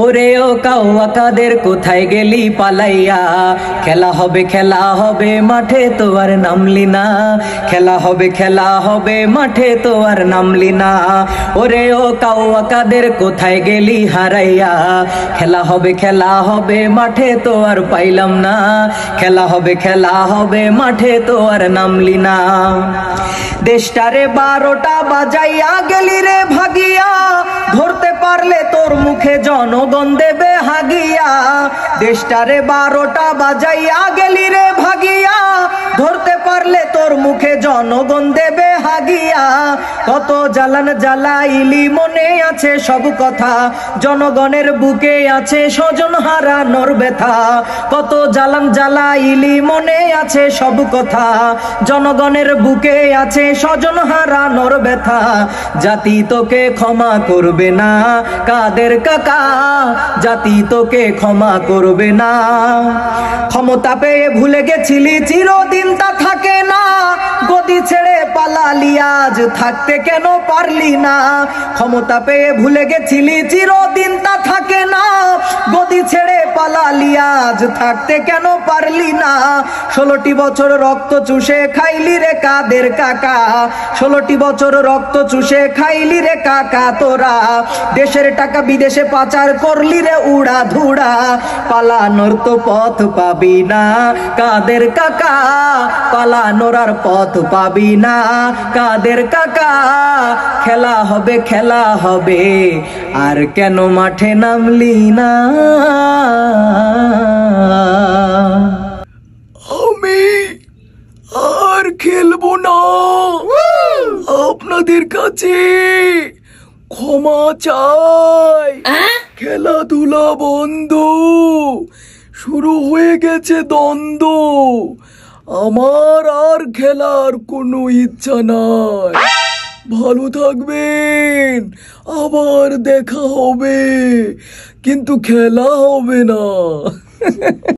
ওরে ও কাউয়া কাদের কোথায় গেলি পালাইয়া, খেলা হবে মাঠে তো আর নামলি না, খেলা হবে মাঠে তো আর নামলি না। ওরে ও কাউয়া কাদের কোথায় গেলি হারাইয়া, খেলা হবে মাঠে তো আর পাইলাম না, খেলা হবে মাঠে তো আর নামলি না। দেশটারে 12টা বাজাইয়া গেলি রে ভাগিয়া, ধরতে পারলে তোর মুখে জনগণ দেবে হাগিয়া। দেশটারে 12টা বাজাইয়া গেলি রে ভাগিয়া, ধরতে পারলে তোর মুখে জনগণ দেবে হাগিয়া। কত জ্বালান জ্বালাইলি মনে আছে সব কথা, জনগণের বুকে আছে স্বজন হারানোর ব্যথা। কত জ্বালান জ্বালাইলি মনে আছে সব কথা, জনগণের বুকে আছে স্বজন হারানোর ব্যথা। জাতি তোকে ক্ষমা করবে না কাদের কাকা, জাতি তোকে ক্ষমা করবে না। ক্ষমতা পেয়ে ভুলে গেছিলি চিরদিন তা থাকে না, গদি ছেড়ে পালালি আজ থাকতে কেন পারলি না। ক্ষমতা পেয়ে ভুলে গেছিলি চিরদিন তা থাকে না, গদি ছেড়ে পালালি আজ থাকতে কেন পারলি না। 16টি বছর রক্ত চুষে খাইলি রে কাদের কাকা, 16টি বছর রক্ত চুষে খাইলি রে কাকা তোরা। দেশের টাকা বিদেশে পাচার করলি রে উড়া ধুড়া, পালানোর তো পথ পাবি না কাদের কাকা, পালানোর আর পথ পাবি না কাদের কাকা। খেলা হবে আর কেন মাঠে নামলি না। আমি আর খেলবো না, আপনাদের কাছে ক্ষমা চাই। খেলাধুলা বন্ধ, শুরু হয়ে গেছে দ্বন্দ্ব। আমার আর খেলার কোনো ইচ্ছা নাই। ভালো থাকবেন, আবার দেখা হবে, কিন্তু খেলা হবে না।